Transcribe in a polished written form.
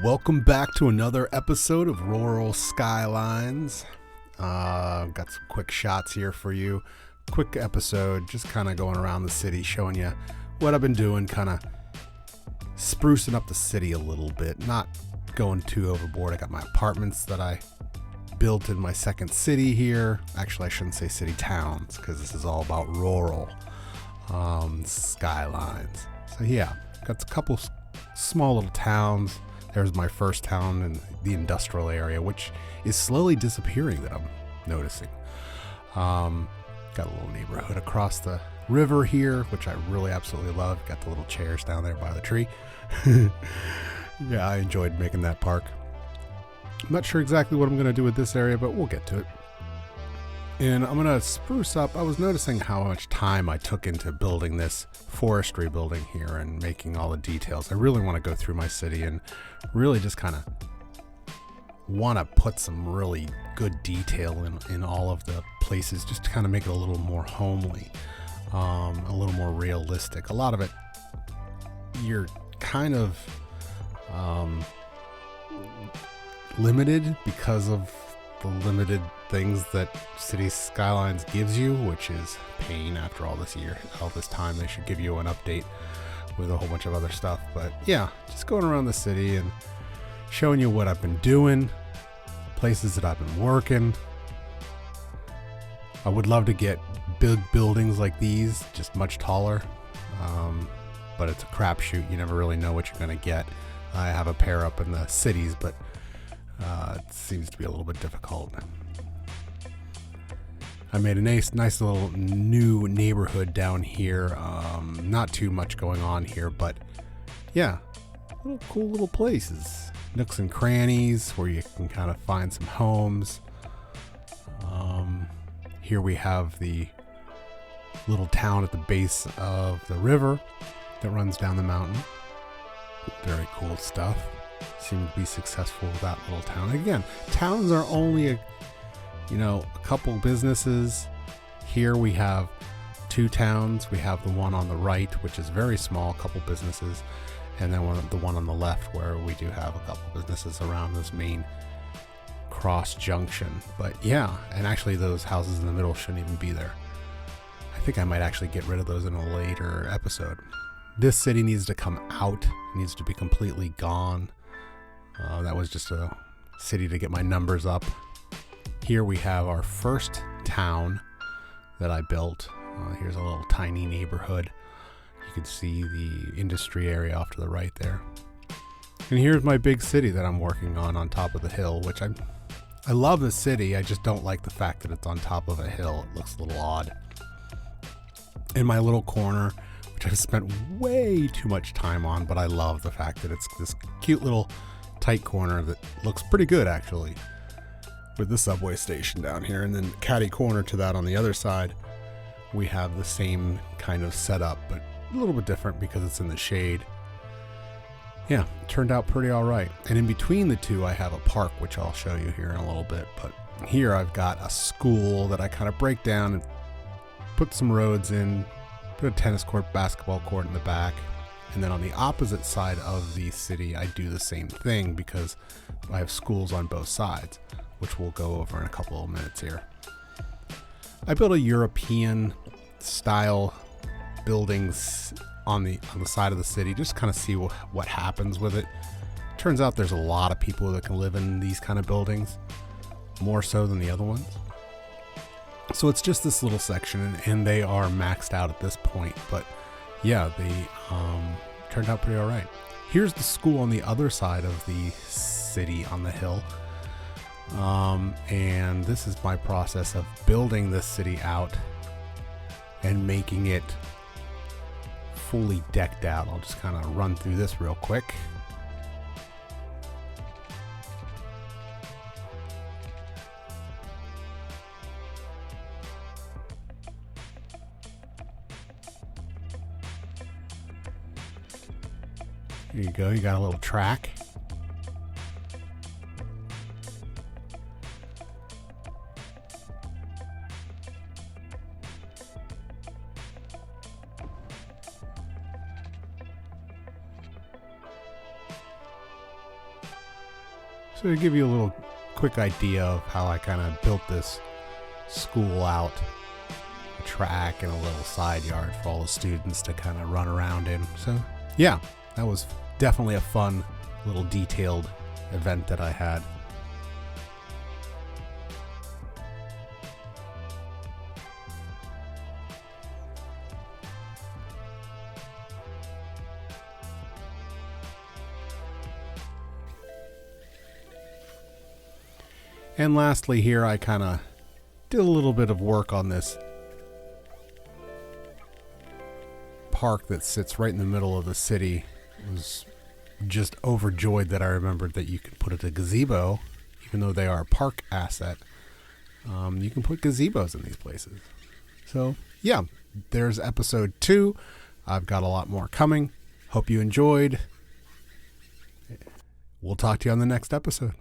Welcome back to another episode of Rural Skylines. Got some quick shots here for you. Quick episode, just kind of going around the city, showing you what I've been doing, kind of sprucing up the city a little bit, not going too overboard. I got my apartments that I built in my second city here. Actually, I shouldn't say city towns, because this is all about rural skylines. So yeah, got a couple small little towns. There's my first town in the industrial area, which is slowly disappearing that I'm noticing. Got a little neighborhood across the river here, which I really absolutely love. Got the little chairs down there by the tree. Yeah, I enjoyed making that park. I'm not sure exactly what I'm going to do with this area, but we'll get to it. And I'm going to spruce up. I was noticing how much time I took into building this forestry building here and making all the details. I really want to go through my city and really just kind of want to put some really good detail in all of the places, just to kind of make it a little more homely, a little more realistic. A lot of it, you're kind of limited because of the limited things that City Skylines gives you, which is pain after all this time. They should give you an update with a whole bunch of other stuff. But yeah, just going around the city and showing you what I've been doing, places that I've been working. I would love to get big buildings like these, just much taller, but it's a crapshoot. You never really know what you're going to get. I have a pair up in the cities, but it seems to be a little bit difficult. I made a nice little new neighborhood down here. Not too much going on here, but yeah, cool little places. Nooks and crannies where you can kind of find some homes. Here we have the little town at the base of the river that runs down the mountain. Very cool stuff. Seem to be successful with that little town. Again, towns are only a couple businesses. Here we have two towns. We have the one on the right, which is very small, a couple businesses, and then the one on the left where we do have a couple businesses around this main cross junction. But yeah, and actually those houses in the middle shouldn't even be there. I think I might actually get rid of those in a later episode. This city needs to come out, needs to be completely gone. That was just a city to get my numbers up. Here we have our first town that I built. Here's a little tiny neighborhood. You can see the industry area off to the right there. And here's my big city that I'm working on top of the hill, which I love the city. I just don't like the fact that it's on top of a hill. It looks a little odd. In my little corner, which I've spent way too much time on, but I love the fact that it's this cute little tight corner that looks pretty good actually, with the subway station down here, and then catty corner to that on the other side we have the same kind of setup, but a little bit different because it's in the shade. Yeah, it turned out pretty all right. And in between the two I have a park, which I'll show you here in a little bit. But here I've got a school that I kind of break down and put some roads in, put a tennis court, basketball court in the back. And then on the opposite side of the city, I do the same thing because I have schools on both sides, which we'll go over in a couple of minutes here. I built a European style buildings on the side of the city, just kind of see what happens with it. Turns out there's a lot of people that can live in these kind of buildings, more so than the other ones. So it's just this little section, and they are maxed out at this point, but yeah, they turned out pretty all right. Here's the school on the other side of the city on the hill. And this is my process of building this city out and making it fully decked out. I'll just kind of run through this real quick. Here you go. You got a little track. So to give you a little quick idea of how I kind of built this school out, a track and a little side yard for all the students to kind of run around in. So yeah, that was definitely a fun little detailed event that I had. And lastly here, I kind of did a little bit of work on this park that sits right in the middle of the city. I was just overjoyed that I remembered that you can put a gazebo, even though they are a park asset. You can put gazebos in these places. So yeah, there's episode 2. I've got a lot more coming. Hope you enjoyed. We'll talk to you on the next episode.